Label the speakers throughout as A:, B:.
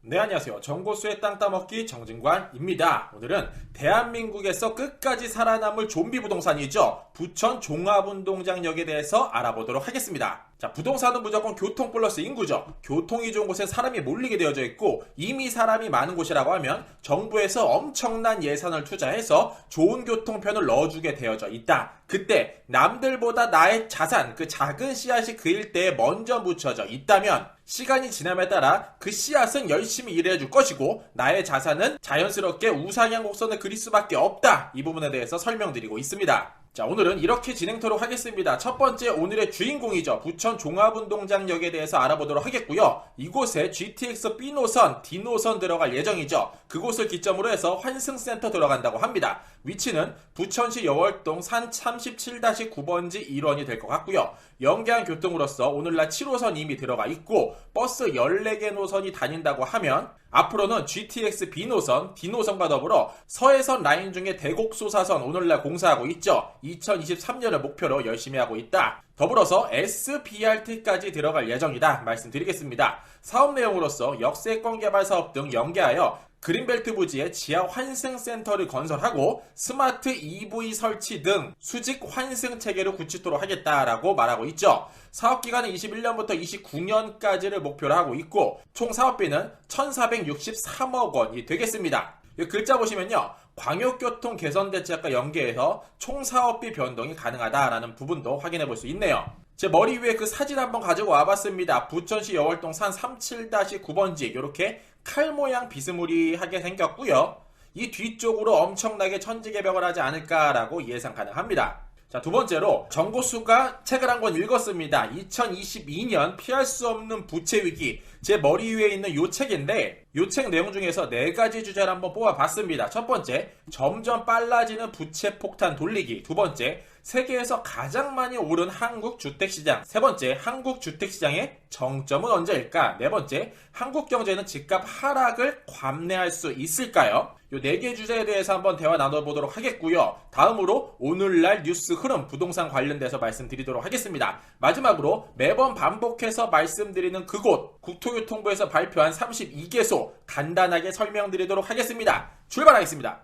A: 네, 안녕하세요. 정보수의 땅 따먹기 정진관입니다. 오늘은 대한민국에서 끝까지 살아남을 좀비 부동산이죠. 부천 종합운동장역에 대해서 알아보도록 하겠습니다. 자, 부동산은 무조건 교통 플러스 인구죠. 교통이 좋은 곳에 사람이 몰리게 되어져 있고 이미 사람이 많은 곳이라고 하면 정부에서 엄청난 예산을 투자해서 좋은 교통편을 넣어주게 되어져 있다. 그때 남들보다 나의 자산, 그 작은 씨앗이 그 일대에 먼저 묻혀져 있다면 시간이 지남에 따라 그 씨앗은 열심히 일해줄 것이고 나의 자산은 자연스럽게 우상향 곡선을 그릴 수밖에 없다. 이 부분에 대해서 설명드리고 있습니다. 자, 오늘은 이렇게 진행토록 하겠습니다. 첫 번째, 오늘의 주인공이죠. 부천 종합운동장역에 대해서 알아보도록 하겠고요. 이곳에 GTX B노선, D노선 들어갈 예정이죠. 그곳을 기점으로 해서 환승센터 들어간다고 합니다. 위치는 부천시 여월동 산 37-9번지 1원이 될 것 같고요. 연계한 교통으로서 오늘날 7호선 이미 들어가 있고 버스 14개 노선이 다닌다고 하면 앞으로는 GTX B노선, D노선과 더불어 서해선 라인 중에 대곡소사선 오늘날 공사하고 있죠. 2023년을 목표로 열심히 하고 있다. 더불어서 SBRT까지 들어갈 예정이다 말씀드리겠습니다. 사업 내용으로서 역세권 개발 사업 등 연계하여 그린벨트 부지에 지하 환승센터를 건설하고 스마트 EV 설치 등 수직 환승 체계를 구축토록 하겠다라고 말하고 있죠. 사업기간은 21년부터 29년까지를 목표로 하고 있고 총 사업비는 1,463억 원이 되겠습니다. 이 글자 보시면요. 광역교통 개선 대책과 연계해서 총 사업비 변동이 가능하다라는 부분도 확인해 볼 수 있네요. 제 머리 위에 그 사진 한번 가지고 와봤습니다. 부천시 여월동 산 37-9번지 이렇게 칼 모양 비스무리하게 생겼고요. 이 뒤쪽으로 엄청나게 천지개벽을 하지 않을까라고 예상 가능합니다. 자, 두 번째로 정보수가 책을 한 권 읽었습니다. 2022년 피할 수 없는 부채 위기. 제 머리 위에 있는 요 책인데 요 책 내용 중에서 4가지 주제를 한번 뽑아봤습니다. 첫 번째, 점점 빨라지는 부채 폭탄 돌리기. 두 번째, 세계에서 가장 많이 오른 한국 주택시장. 세 번째, 한국 주택시장의 정점은 언제일까? 네 번째, 한국 경제는 집값 하락을 감내할 수 있을까요? 요 4개 주제에 대해서 한번 대화 나눠보도록 하겠고요. 다음으로 오늘날 뉴스 흐름 부동산 관련돼서 말씀드리도록 하겠습니다. 마지막으로 매번 반복해서 말씀드리는 그곳 국토교통부에서 발표한 32개소 간단하게 설명드리도록 하겠습니다. 출발하겠습니다.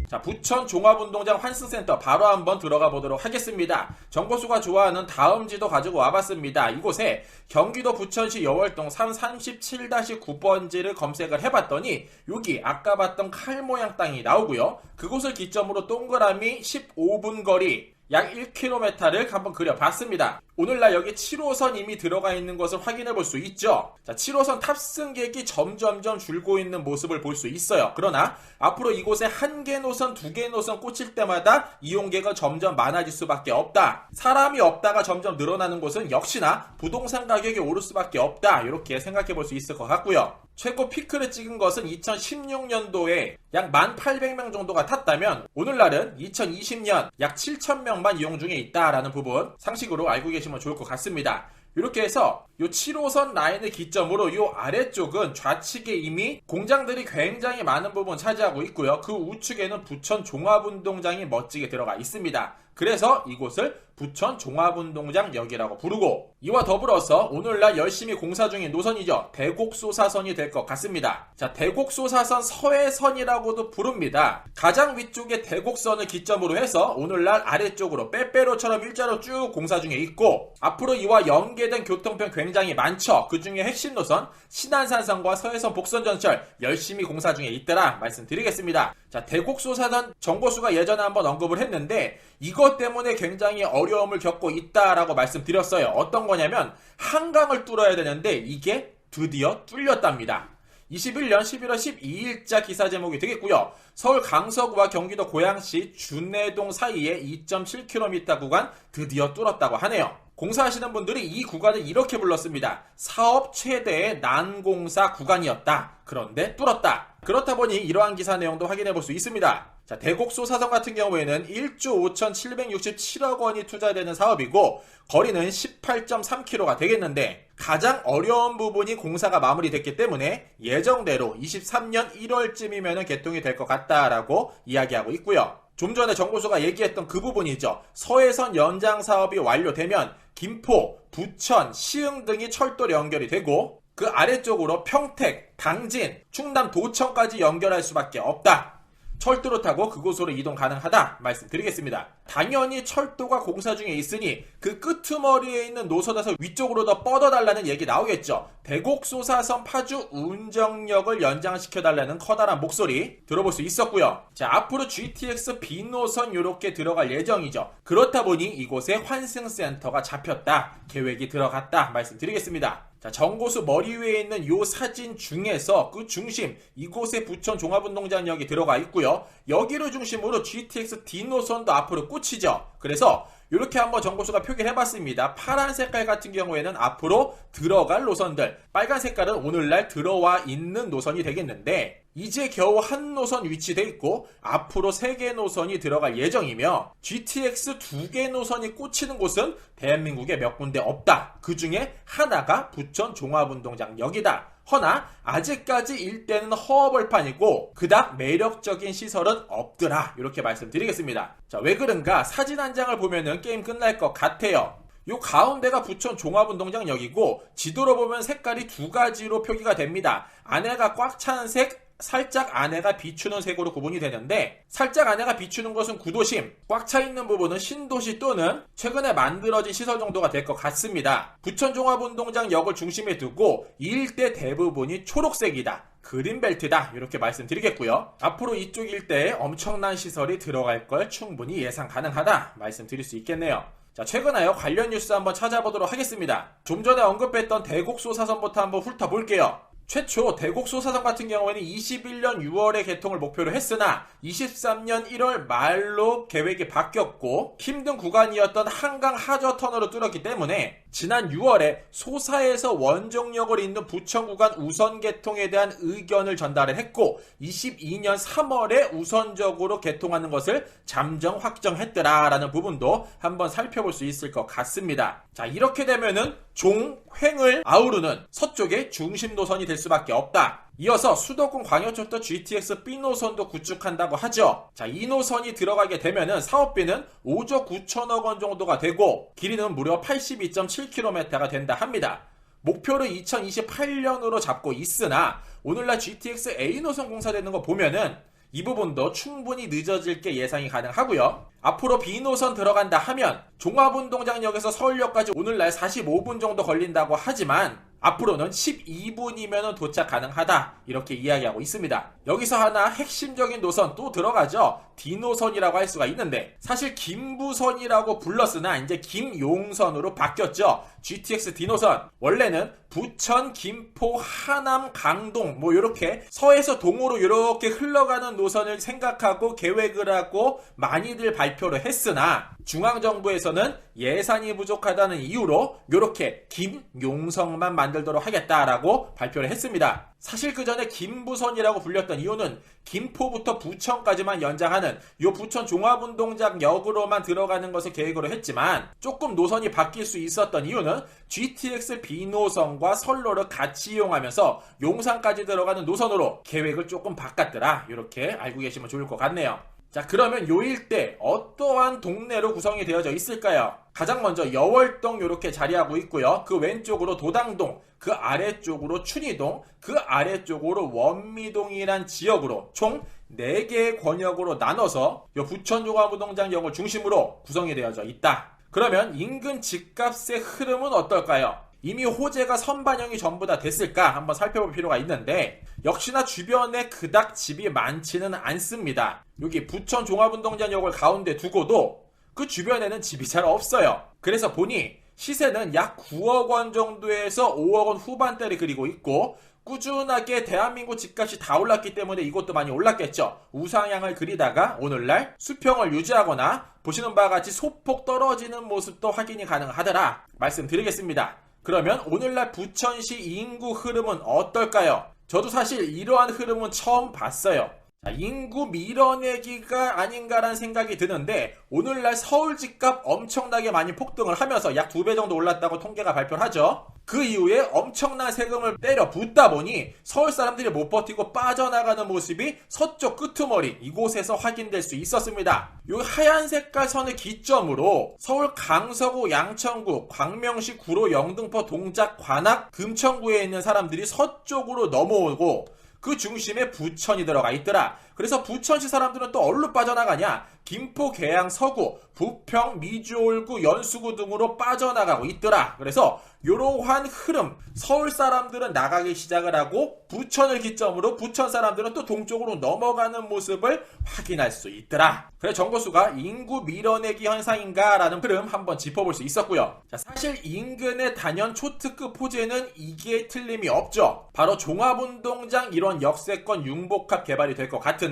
A: 자, 부천 종합운동장 환승센터 바로 한번 들어가 보도록 하겠습니다. 정보수가 좋아하는 다음 지도 가지고 와봤습니다. 이곳에 경기도 부천시 여월동 37-9번지를 검색을 해봤더니 여기 아까 봤던 칼 모양 땅이 나오고요. 그곳을 기점으로 동그라미 15분 거리 약 1km를 한번 그려봤습니다. 오늘날 여기 7호선 이미 들어가 있는 것을 확인해 볼 수 있죠. 자, 7호선 탑승객이 점점점 줄고 있는 모습을 볼 수 있어요. 그러나 앞으로 이곳에 1개 노선, 2개 노선 꽂힐 때마다 이용객은 점점 많아질 수밖에 없다. 사람이 없다가 점점 늘어나는 곳은 역시나 부동산 가격이 오를 수밖에 없다. 이렇게 생각해 볼 수 있을 것 같고요. 최고 피크를 찍은 것은 2016년도에 약 1,800명 정도가 탔다면 오늘날은 2020년 약 7,000명만 이용 중에 있다라는 부분 상식으로 알고 계시면 좋을 것 같습니다. 이렇게 해서 요 7호선 라인을 기점으로 요 아래쪽은 좌측에 이미 공장들이 굉장히 많은 부분 차지하고 있고요. 그 우측에는 부천 종합운동장이 멋지게 들어가 있습니다. 그래서 이곳을 부천 종합운동장역이라고 부르고 이와 더불어서 오늘날 열심히 공사 중인 노선이죠. 대곡소사선이 될 것 같습니다. 자, 대곡소사선 서해선이라고도 부릅니다. 가장 위쪽에 대곡선을 기점으로 해서 오늘날 아래쪽으로 빼빼로처럼 일자로 쭉 공사 중에 있고 앞으로 이와 연계된 교통편 굉장히 많죠. 그 중에 핵심 노선 신안산선과 서해선 복선전철 열심히 공사 중에 있더라 말씀드리겠습니다. 자, 대곡소사선 정보수가 예전에 한번 언급을 했는데 이것 때문에 굉장히 어려움을 겪고 있다라고 말씀드렸어요. 어떤 거냐면 한강을 뚫어야 되는데 이게 드디어 뚫렸답니다. 21년 11월 12일자 기사 제목이 되겠고요. 서울 강서구와 경기도 고양시 준내동 사이에 2.7km 구간 드디어 뚫었다고 하네요. 공사하시는 분들이 이 구간을 이렇게 불렀습니다. 사업 최대의 난공사 구간이었다. 그런데 뚫었다. 그렇다 보니 이러한 기사 내용도 확인해 볼 수 있습니다. 자, 대곡소사선 같은 경우에는 1조 5,767억 원이 투자되는 사업이고 거리는 18.3km가 되겠는데 가장 어려운 부분이 공사가 마무리됐기 때문에 예정대로 23년 1월쯤이면 개통이 될 것 같다라고 이야기하고 있고요. 좀 전에 정보수가 얘기했던 그 부분이죠. 서해선 연장 사업이 완료되면 김포, 부천, 시흥 등이 철도로 연결이 되고 그 아래쪽으로 평택, 당진, 충남 도청까지 연결할 수밖에 없다. 철도로 타고 그곳으로 이동 가능하다 말씀드리겠습니다. 당연히 철도가 공사 중에 있으니 그 끄트머리에 있는 노선에서 위쪽으로 더 뻗어달라는 얘기 나오겠죠. 대곡소사선 파주 운정역을 연장시켜달라는 커다란 목소리 들어볼 수 있었고요. 자, 앞으로 GTX B노선 이렇게 들어갈 예정이죠. 그렇다 보니 이곳에 환승센터가 잡혔다, 계획이 들어갔다 말씀드리겠습니다. 자, 정고수 머리 위에 있는 요 사진 중에서 그 중심, 이곳에 부천 종합운동장역이 들어가 있고요. 여기를 중심으로 GTX D노선도 앞으로 꽂히죠. 그래서 이렇게 한번 정고수가 표기를 해봤습니다. 파란 색깔 같은 경우에는 앞으로 들어갈 노선들, 빨간 색깔은 오늘날 들어와 있는 노선이 되겠는데, 이제 겨우 한 노선 위치돼 있고 앞으로 3개 노선이 들어갈 예정이며 GTX 2개 노선이 꽂히는 곳은 대한민국에 몇 군데 없다. 그 중에 하나가 부천 종합운동장역이다. 허나 아직까지 일대는 허허벌판이고 그닥 매력적인 시설은 없더라. 이렇게 말씀드리겠습니다. 자, 왜 그런가? 사진 한 장을 보면은 게임 끝날 것 같아요. 요 가운데가 부천 종합운동장역이고 지도로 보면 색깔이 2가지로 표기가 됩니다. 안에가 꽉 찬 색, 살짝 안에가 비추는 색으로 구분이 되는데, 살짝 안에가 비추는 것은 구도심, 꽉 차 있는 부분은 신도시 또는 최근에 만들어진 시설 정도가 될 것 같습니다. 부천 종합운동장역을 중심에 두고 이 일대 대부분이 초록색이다, 그린벨트다, 이렇게 말씀드리겠고요. 앞으로 이쪽 일대에 엄청난 시설이 들어갈 걸 충분히 예상 가능하다 말씀드릴 수 있겠네요. 자, 최근에요 관련 뉴스 한번 찾아보도록 하겠습니다. 좀 전에 언급했던 대곡소사선부터 한번 훑어볼게요. 최초 대곡소사선 같은 경우에는 21년 6월에 개통을 목표로 했으나 23년 1월 말로 계획이 바뀌었고 힘든 구간이었던 한강 하저 터널을 뚫었기 때문에 지난 6월에 소사에서 원정역을 잇는 부천 구간 우선 개통에 대한 의견을 전달을 했고 22년 3월에 우선적으로 개통하는 것을 잠정 확정했더라라는 부분도 한번 살펴볼 수 있을 것 같습니다. 자, 이렇게 되면은 종횡을 아우르는 서쪽의 중심 노선이 될 수밖에 없다. 이어서 수도권 광역철도 GTX B노선도 구축한다고 하죠. 자, 이 노선이 들어가게 되면은 사업비는 5조 9천억 원 정도가 되고 길이는 무려 82.7km가 된다 합니다. 목표를 2028년으로 잡고 있으나 오늘날 GTX A노선 공사되는 거 보면은 이 부분도 충분히 늦어질 게 예상이 가능하고요. 앞으로 B노선 들어간다 하면 종합운동장역에서 서울역까지 오늘날 45분 정도 걸린다고 하지만 앞으로는 12분이면 도착 가능하다, 이렇게 이야기하고 있습니다. 여기서 하나 핵심적인 노선 또 들어가죠. D노선이라고 할 수가 있는데 사실 김부선이라고 불렀으나 이제 김용선으로 바뀌었죠. GTX D노선 원래는 부천, 김포, 하남, 강동 이렇게 서에서 동으로 이렇게 흘러가는 노선을 생각하고 계획을 하고 많이들 발표를 했으나 중앙정부에서는 예산이 부족하다는 이유로 이렇게 김용성만 만들도록 하겠다라고 발표를 했습니다. 사실 그 전에 김부선이라고 불렸던 이유는 김포부터 부천까지만 연장하는 이 부천 종합운동장역으로만 들어가는 것을 계획으로 했지만 조금 노선이 바뀔 수 있었던 이유는 GTX B노선과 선로를 같이 이용하면서 용산까지 들어가는 노선으로 계획을 조금 바꿨더라, 이렇게 알고 계시면 좋을 것 같네요. 자, 그러면 요 일대 어떠한 동네로 구성이 되어져 있을까요? 가장 먼저 여월동 이렇게 자리하고 있고요. 그 왼쪽으로 도당동, 그 아래쪽으로 춘희동, 그 아래쪽으로 원미동이란 지역으로 총 4개의 권역으로 나눠서 요 부천종합운동장역을 중심으로 구성이 되어져 있다. 그러면 인근 집값의 흐름은 어떨까요? 이미 호재가 선반영이 전부 다 됐을까 한번 살펴볼 필요가 있는데 역시나 주변에 그닥 집이 많지는 않습니다. 여기 부천 종합운동장역을 가운데 두고도 그 주변에는 집이 잘 없어요. 그래서 보니 시세는 약 9억 원 정도에서 5억 원 후반대를 그리고 있고 꾸준하게 대한민국 집값이 다 올랐기 때문에 이것도 많이 올랐겠죠. 우상향을 그리다가 오늘날 수평을 유지하거나 보시는 바와 같이 소폭 떨어지는 모습도 확인이 가능하더라 말씀드리겠습니다. 그러면 오늘날 부천시 인구 흐름은 어떨까요? 저도 사실 이러한 흐름은 처음 봤어요. 자, 인구 밀어내기가 아닌가라는 생각이 드는데 오늘날 서울 집값 엄청나게 많이 폭등을 하면서 약 2배 정도 올랐다고 통계가 발표를 하죠. 그 이후에 엄청난 세금을 때려 붓다 보니 서울 사람들이 못 버티고 빠져나가는 모습이 서쪽 끄트머리 이곳에서 확인될 수 있었습니다. 이 하얀 색깔 선을 기점으로 서울 강서구, 양천구, 광명시, 구로, 영등포, 동작, 관악, 금천구에 있는 사람들이 서쪽으로 넘어오고 그 중심에 부천이 들어가 있더라. 그래서 부천시 사람들은 또 어디로 빠져나가냐? 김포, 계양, 서구, 부평, 미주홀구, 연수구 등으로 빠져나가고 있더라. 그래서 이러한 흐름, 서울 사람들은 나가기 시작을 하고 부천을 기점으로 부천 사람들은 또 동쪽으로 넘어가는 모습을 확인할 수 있더라. 그래서 정보수가 인구 밀어내기 현상인가라는 흐름 한번 짚어볼 수 있었고요. 자, 사실 인근의 단연 초특급 호재는 이게 틀림이 없죠. 바로 종합운동장 일원 역세권 융복합 개발이 될 것 같은데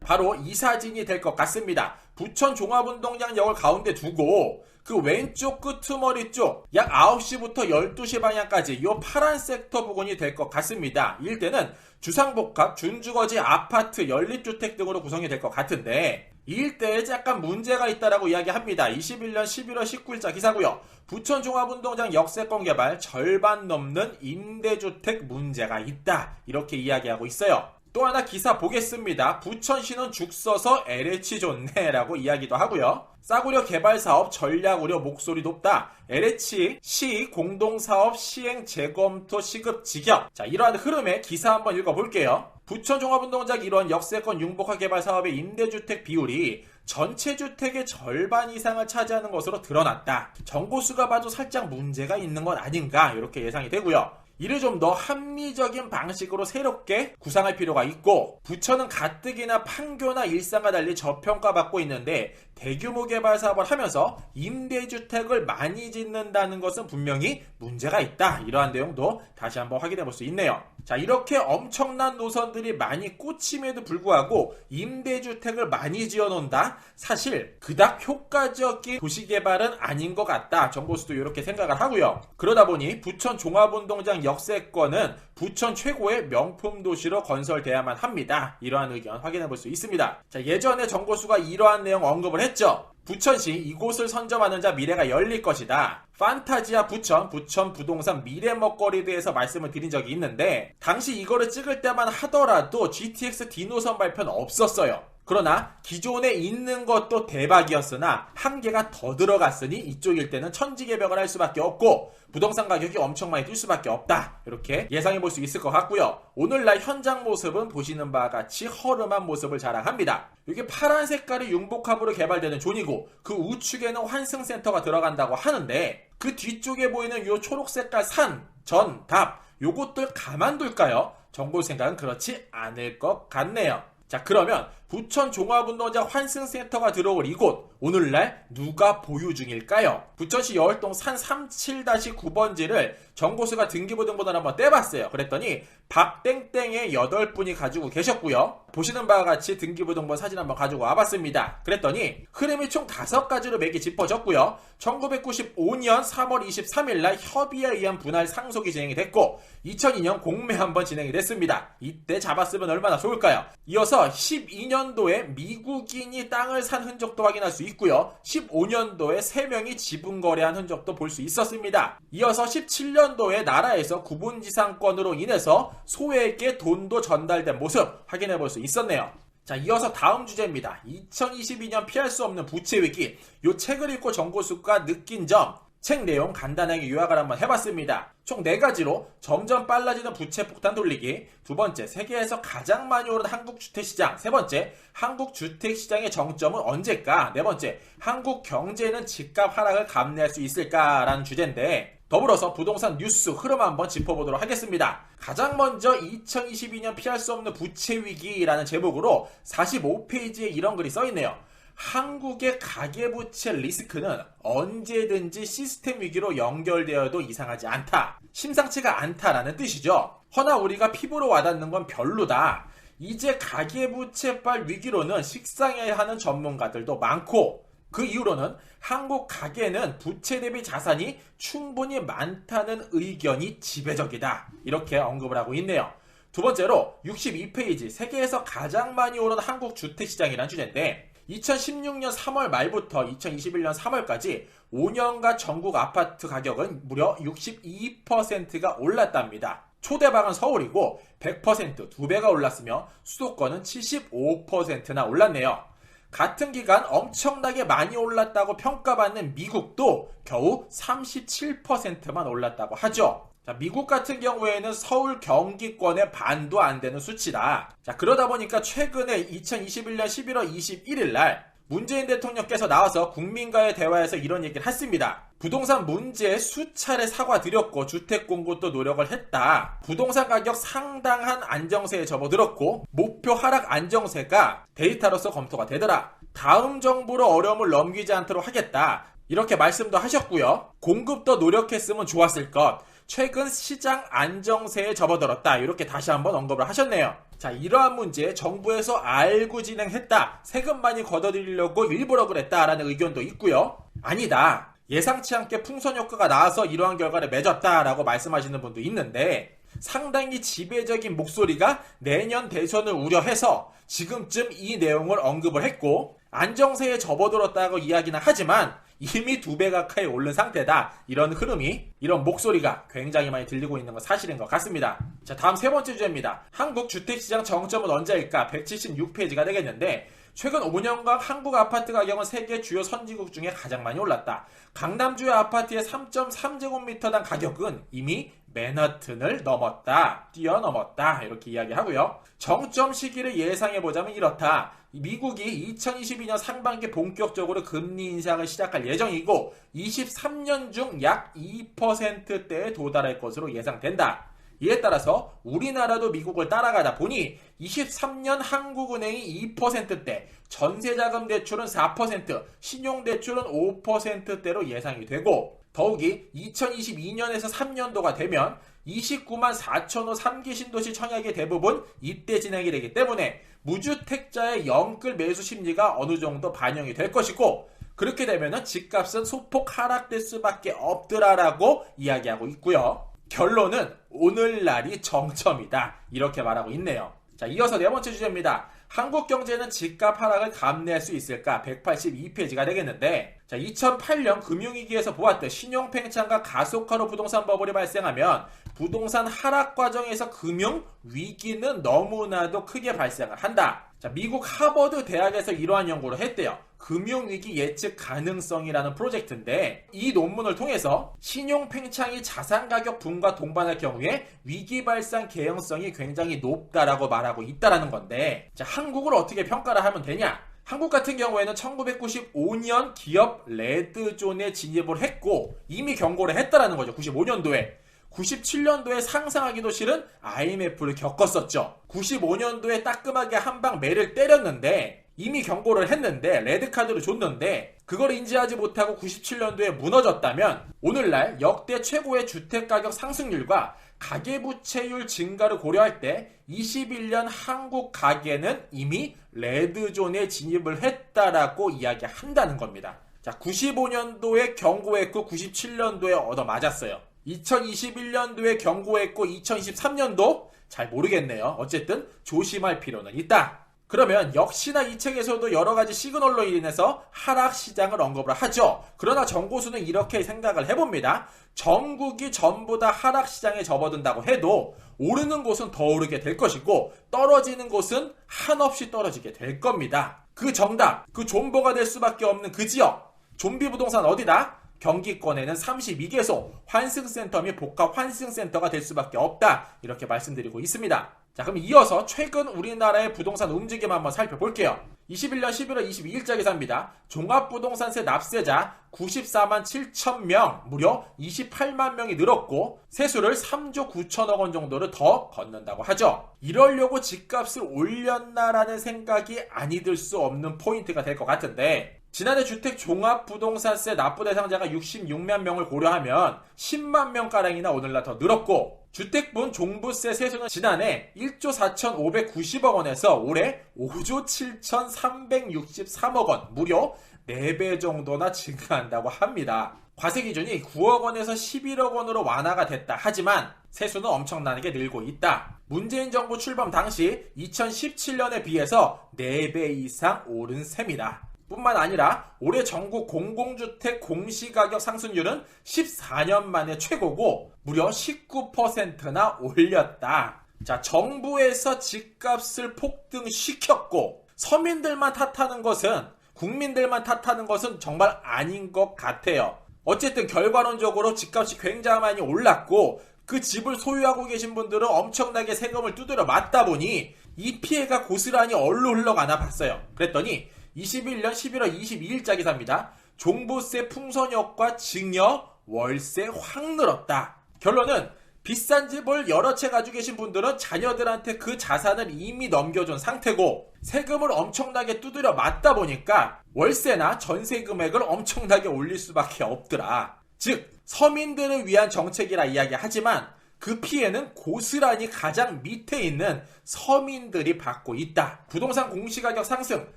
A: 바로 이 사진이 될 것 같습니다. 부천 종합운동장역을 가운데 두고 그 왼쪽 끄트머리 쪽 약 9시부터 12시 방향까지 이 파란 섹터 부근이 될 것 같습니다. 이 일대는 주상복합, 준주거지, 아파트, 연립주택 등으로 구성이 될 것 같은데 이 일대에 약간 문제가 있다라고 이야기합니다. 21년 11월 19일자 기사고요. 부천 종합운동장 역세권 개발 절반 넘는 임대주택 문제가 있다. 이렇게 이야기하고 있어요. 또 하나 기사 보겠습니다. 부천시는 죽 써서 LH 좋네 라고 이야기도 하고요. 싸구려 개발사업 전략 우려 목소리 높다. LH 시 공동사업 시행 재검토 시급 직역. 자, 이러한 흐름의 기사 한번 읽어볼게요. 부천 종합운동장 일원 역세권 융복합 개발 사업의 임대주택 비율이 전체 주택의 절반 이상을 차지하는 것으로 드러났다. 정보수가 봐도 살짝 문제가 있는 건 아닌가 이렇게 예상이 되고요. 이를 좀 더 합리적인 방식으로 새롭게 구상할 필요가 있고 부천은 가뜩이나 판교나 일산과 달리 저평가받고 있는데 대규모 개발 사업을 하면서 임대주택을 많이 짓는다는 것은 분명히 문제가 있다. 이러한 내용도 다시 한번 확인해 볼 수 있네요. 자, 이렇게 엄청난 노선들이 많이 꽂힘에도 불구하고 임대주택을 많이 지어놓는다? 사실 그닥 효과적인 도시개발은 아닌 것 같다. 정보수도 이렇게 생각을 하고요. 그러다 보니 부천 종합운동장 역세권은 부천 최고의 명품 도시로 건설돼야만 합니다. 이러한 의견 확인해 볼 수 있습니다. 자, 예전에 정보수가 이러한 내용 언급을 했죠. 부천시 이곳을 선점하는 자 미래가 열릴 것이다. 판타지아 부천 부동산 미래 먹거리에 대해서 말씀을 드린 적이 있는데 당시 이거를 찍을 때만 하더라도 GTX D노선 발표는 없었어요. 그러나 기존에 있는 것도 대박이었으나 한계가 더 들어갔으니 이쪽 일대는 천지개벽을 할 수밖에 없고 부동산 가격이 엄청 많이 뛸 수밖에 없다. 이렇게 예상해 볼 수 있을 것 같고요. 오늘날 현장 모습은 보시는 바와 같이 허름한 모습을 자랑합니다. 이게 파란 색깔이 융복합으로 개발되는 존이고 그 우측에는 환승센터가 들어간다고 하는데 그 뒤쪽에 보이는 요 초록 색깔 산, 전, 답 요것들 가만둘까요? 정보 생각은 그렇지 않을 것 같네요. 자, 그러면 부천 종합운동장 환승센터가 들어올 이곳 오늘날 누가 보유 중일까요? 부천시 여월동 산 37-9번지를 정보수가 등기부등본을 한번 떼봤어요. 그랬더니 박땡땡의 8분이 가지고 계셨고요. 보시는 바와 같이 등기부등본 사진 한번 가지고 와봤습니다. 그랬더니 흐름이 총 5가지로 맥이 짚어졌고요. 1995년 3월 23일날 협의에 의한 분할 상속이 진행이 됐고 2002년 공매 한번 진행이 됐습니다. 이때 잡았으면 얼마나 좋을까요? 이어서 12년도에 미국인이 땅을 산 흔적도 확인할 수 있고요. 15년도에 3명이 지분 거래한 흔적도 볼 수 있었습니다. 이어서 17년도에 나라에서 구분지상권으로 인해서 소에게 돈도 전달된 모습 확인해 볼 수 있었네요. 자, 이어서 다음 주제입니다. 2022년 피할 수 없는 부채 위기. 이 책을 읽고 정보수가 느낀 점, 책 내용 간단하게 요약을 한번 해봤습니다. 총 4가지로 점점 빨라지는 부채 폭탄 돌리기, 2번째 세계에서 가장 많이 오른 한국 주택시장, 3번째 한국 주택시장의 정점은 언제일까, 4번째 한국 경제는 집값 하락을 감내할 수 있을까라는 주제인데 더불어서 부동산 뉴스 흐름 한번 짚어보도록 하겠습니다. 가장 먼저 2022년 피할 수 없는 부채 위기라는 제목으로 45페이지에 이런 글이 써있네요. 한국의 가계부채 리스크는 언제든지 시스템 위기로 연결되어도 이상하지 않다. 심상치가 않다라는 뜻이죠. 허나 우리가 피부로 와닿는 건 별로다. 이제 가계부채발 위기로는 식상해야 하는 전문가들도 많고 그 이후로는 한국 가계는 부채 대비 자산이 충분히 많다는 의견이 지배적이다. 이렇게 언급을 하고 있네요. 두 번째로 62페이지 세계에서 가장 많이 오른 한국 주택시장이라는 주제인데 2016년 3월 말부터 2021년 3월까지 5년간 전국 아파트 가격은 무려 62%가 올랐답니다. 초대박은 서울이고 100% 2배가 올랐으며 수도권은 75%나 올랐네요. 같은 기간 엄청나게 많이 올랐다고 평가받는 미국도 겨우 37%만 올랐다고 하죠. 자, 미국 같은 경우에는 서울 경기권의 반도 안 되는 수치다. 자, 그러다 보니까 최근에 2021년 11월 21일 날 문재인 대통령께서 나와서 국민과의 대화에서 이런 얘기를 했습니다. 부동산 문제에 수차례 사과드렸고 주택 공급도 노력을 했다. 부동산 가격 상당한 안정세에 접어들었고 목표 하락 안정세가 데이터로서 검토가 되더라. 다음 정부로 어려움을 넘기지 않도록 하겠다. 이렇게 말씀도 하셨고요. 공급도 노력했으면 좋았을 것. 최근 시장 안정세에 접어들었다. 이렇게 다시 한번 언급을 하셨네요. 자, 이러한 문제 정부에서 알고 진행했다. 세금 많이 걷어들이려고 일부러 그랬다라는 의견도 있고요. 아니다. 예상치 않게 풍선 효과가 나와서 이러한 결과를 맺었다라고 말씀하시는 분도 있는데 상당히 지배적인 목소리가 내년 대선을 우려해서 지금쯤 이 내용을 언급을 했고 안정세에 접어들었다고 이야기는 하지만 이미 2배 가까이 오른 상태다. 이런 흐름이, 이런 목소리가 굉장히 많이 들리고 있는 건 사실인 것 같습니다. 자, 다음 세 번째 주제입니다. 한국 주택시장 정점은 언제일까? 176페이지가 되겠는데 최근 5년간 한국 아파트 가격은 세계 주요 선진국 중에 가장 많이 올랐다. 강남주의 아파트의 3.3제곱미터당 가격은 이미 맨하튼을 넘었다. 뛰어넘었다. 이렇게 이야기하고요. 정점 시기를 예상해보자면 이렇다. 미국이 2022년 상반기 본격적으로 금리 인상을 시작할 예정이고 23년 중 약 2%대에 도달할 것으로 예상된다. 이에 따라서 우리나라도 미국을 따라가다 보니 23년 한국은행이 2%대, 전세자금 대출은 4%, 신용대출은 5%대로 예상이 되고 더욱이 2022년에서 3년도가 되면 29만 4천호 3기 신도시 청약의 대부분 이때 진행이 되기 때문에 무주택자의 영끌 매수 심리가 어느 정도 반영이 될 것이고 그렇게 되면 집값은 소폭 하락될 수밖에 없더라라고 이야기하고 있고요. 결론은 오늘날이 정점이다. 이렇게 말하고 있네요. 자, 이어서 네 번째 주제입니다. 한국 경제는 집값 하락을 감내할 수 있을까? 182페이지가 되겠는데 자, 2008년 금융위기에서 보았듯 신용팽창과 가속화로 부동산 버블이 발생하면 부동산 하락 과정에서 금융위기는 너무나도 크게 발생을 한다. 자, 미국 하버드 대학에서 이러한 연구를 했대요. 금융위기 예측 가능성이라는 프로젝트인데 이 논문을 통해서 신용팽창이 자산가격 붐과 동반할 경우에 위기 발생 개연성이 굉장히 높다라고 말하고 있다라는 건데 자, 한국을 어떻게 평가를 하면 되냐? 한국 같은 경우에는 1995년 기업 레드존에 진입을 했고 이미 경고를 했다라는 거죠. 95년도에. 97년도에 상상하기도 싫은 IMF를 겪었었죠. 95년도에 따끔하게 한 방 매를 때렸는데 이미 경고를 했는데 레드카드를 줬는데 그걸 인지하지 못하고 97년도에 무너졌다면 오늘날 역대 최고의 주택가격 상승률과 가계부채율 증가를 고려할 때 21년 한국 가계는 이미 레드존에 진입을 했다라고 이야기한다는 겁니다. 자, 95년도에 경고했고 97년도에 얻어맞았어요. 2021년도에 경고했고 2023년도 잘 모르겠네요. 어쨌든 조심할 필요는 있다. 그러면 역시나 이 책에서도 여러가지 시그널로 인해서 하락 시장을 언급을 하죠. 그러나 정고수는 이렇게 생각을 해봅니다. 전국이 전부 다 하락 시장에 접어든다고 해도 오르는 곳은 더 오르게 될 것이고 떨어지는 곳은 한없이 떨어지게 될 겁니다. 그 정답, 그 존버가 될 수밖에 없는 그 지역, 좀비 부동산 어디다? 경기권에는 32개소 환승센터 및 복합 환승센터가 될 수밖에 없다. 이렇게 말씀드리고 있습니다. 자, 그럼 이어서 최근 우리나라의 부동산 움직임 한번 살펴볼게요. 21년 11월 22일자 기사입니다. 종합부동산세 납세자 94만 7천 명, 무려 28만 명이 늘었고 세수를 3조 9천억 원 정도를 더 걷는다고 하죠. 이러려고 집값을 올렸나라는 생각이 아니 들 수 없는 포인트가 될 것 같은데 지난해 주택 종합부동산세 납부 대상자가 66만 명을 고려하면 10만 명가량이나 오늘날 더 늘었고 주택분 종부세 세수는 지난해 1조 4,590억 원에서 올해 5조 7,363억 원, 무려 4배 정도나 증가한다고 합니다. 과세 기준이 9억 원에서 11억 원으로 완화가 됐다 하지만 세수는 엄청나게 늘고 있다. 문재인 정부 출범 당시 2017년에 비해서 4배 이상 오른 셈이다. 뿐만 아니라 올해 전국 공공주택 공시가격 상승률은 14년 만에 최고고 무려 19%나 올렸다. 자, 정부에서 집값을 폭등시켰고 서민들만 탓하는 것은, 국민들만 탓하는 것은 정말 아닌 것 같아요. 어쨌든 결과론적으로 집값이 굉장히 많이 올랐고 그 집을 소유하고 계신 분들은 엄청나게 세금을 두드려 맞다 보니 이 피해가 고스란히 어디로 흘러가나 봤어요. 그랬더니 21년 11월 22일자 기사입니다. 종부세 풍선효과 증여, 월세 확 늘었다. 결론은 비싼 집을 여러 채 가지고 계신 분들은 자녀들한테 그 자산을 이미 넘겨준 상태고 세금을 엄청나게 두드려 맞다 보니까 월세나 전세 금액을 엄청나게 올릴 수밖에 없더라. 즉 서민들을 위한 정책이라 이야기하지만 그 피해는 고스란히 가장 밑에 있는 서민들이 받고 있다. 부동산 공시가격 상승,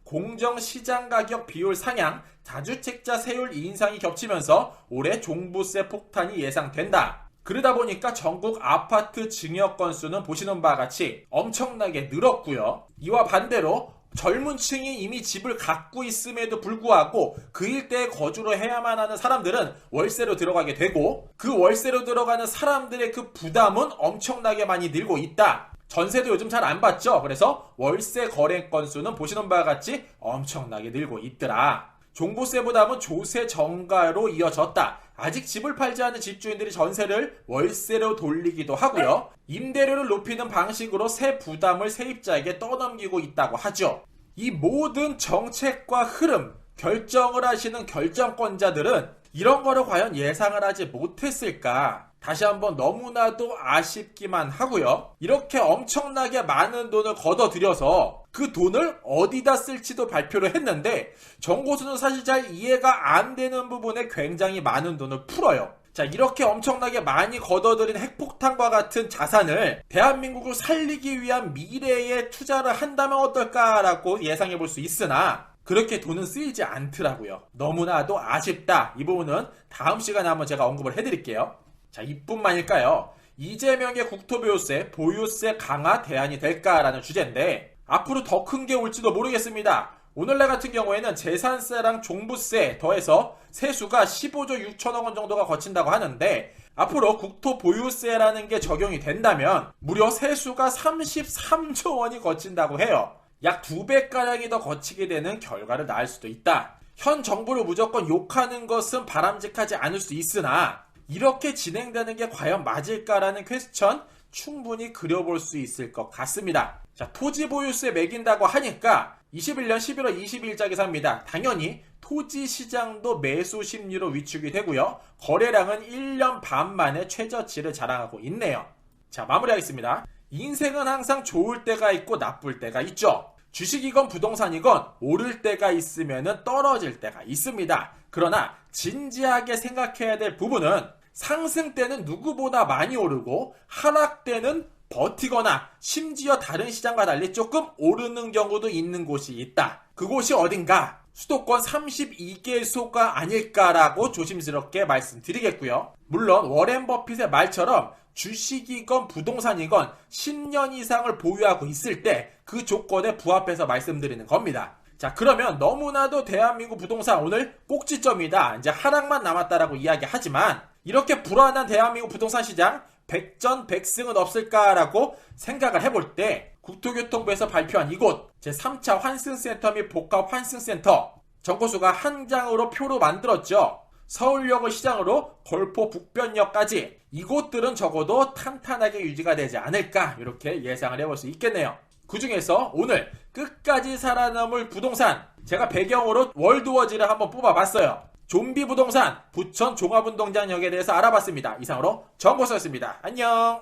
A: 공정시장가격 비율 상향, 다주택자 세율 인상이 겹치면서 올해 종부세 폭탄이 예상된다. 그러다 보니까 전국 아파트 증여 건수는 보시는 바와 같이 엄청나게 늘었고요. 이와 반대로 젊은 층이 이미 집을 갖고 있음에도 불구하고 그 일대에 거주를 해야만 하는 사람들은 월세로 들어가게 되고 그 월세로 들어가는 사람들의 그 부담은 엄청나게 많이 늘고 있다. 전세도 요즘 잘 안 받죠. 그래서 월세 거래 건수는 보시는 바와 같이 엄청나게 늘고 있더라. 종부세 부담은 조세 증가로 이어졌다. 아직 집을 팔지 않은 집주인들이 전세를 월세로 돌리기도 하고요. 임대료를 높이는 방식으로 세 부담을 세입자에게 떠넘기고 있다고 하죠. 이 모든 정책과 흐름, 결정을 하시는 결정권자들은 이런 거를 과연 예상을 하지 못했을까? 다시 한번 너무나도 아쉽기만 하고요. 이렇게 엄청나게 많은 돈을 걷어들여서 그 돈을 어디다 쓸지도 발표를 했는데 정고수는 사실 잘 이해가 안 되는 부분에 굉장히 많은 돈을 풀어요. 자, 이렇게 엄청나게 많이 걷어들인 핵폭탄과 같은 자산을 대한민국을 살리기 위한 미래에 투자를 한다면 어떨까라고 예상해 볼 수 있으나 그렇게 돈은 쓰이지 않더라고요. 너무나도 아쉽다. 이 부분은 다음 시간에 한번 제가 언급을 해드릴게요. 자, 이뿐만일까요? 이재명의 국토보유세, 보유세 강화 대안이 될까라는 주제인데 앞으로 더 큰 게 올지도 모르겠습니다. 오늘날 같은 경우에는 재산세랑 종부세 더해서 세수가 15조 6천억 원 정도가 거친다고 하는데 앞으로 국토보유세라는 게 적용이 된다면 무려 세수가 33조 원이 거친다고 해요. 약 2배가량이 더 거치게 되는 결과를 낳을 수도 있다. 현 정부를 무조건 욕하는 것은 바람직하지 않을 수 있으나 이렇게 진행되는 게 과연 맞을까라는 퀘스천 충분히 그려볼 수 있을 것 같습니다. 자, 토지 보유세 매긴다고 하니까 21년 11월 22일자 기사입니다. 당연히 토지 시장도 매수 심리로 위축이 되고요. 거래량은 1년 반 만에 최저치를 자랑하고 있네요. 자, 마무리하겠습니다. 인생은 항상 좋을 때가 있고 나쁠 때가 있죠. 주식이건 부동산이건 오를 때가 있으면 떨어질 때가 있습니다. 그러나 진지하게 생각해야 될 부분은 상승 때는 누구보다 많이 오르고 하락 때는 버티거나 심지어 다른 시장과 달리 조금 오르는 경우도 있는 곳이 있다. 그곳이 어딘가? 수도권 32개소가 아닐까라고 조심스럽게 말씀드리겠고요. 물론 워렌 버핏의 말처럼 주식이건 부동산이건 10년 이상을 보유하고 있을 때 그 조건에 부합해서 말씀드리는 겁니다. 자, 그러면 너무나도 대한민국 부동산 오늘 꼭지점이다. 이제 하락만 남았다라고 이야기하지만 이렇게 불안한 대한민국 부동산 시장 백전백승은 없을까라고 생각을 해볼 때 국토교통부에서 발표한 이곳 제3차 환승센터 및 복합환승센터 정코수가 한 장으로 표로 만들었죠. 서울역을 시장으로 골포 북변역까지 이곳들은 적어도 탄탄하게 유지가 되지 않을까 이렇게 예상을 해볼 수 있겠네요. 그 중에서 오늘 끝까지 살아남을 부동산 제가 배경으로 월드워즈를 한번 뽑아봤어요. 좀비 부동산 부천 종합운동장역에 대해서 알아봤습니다. 이상으로 정보수였습니다. 안녕.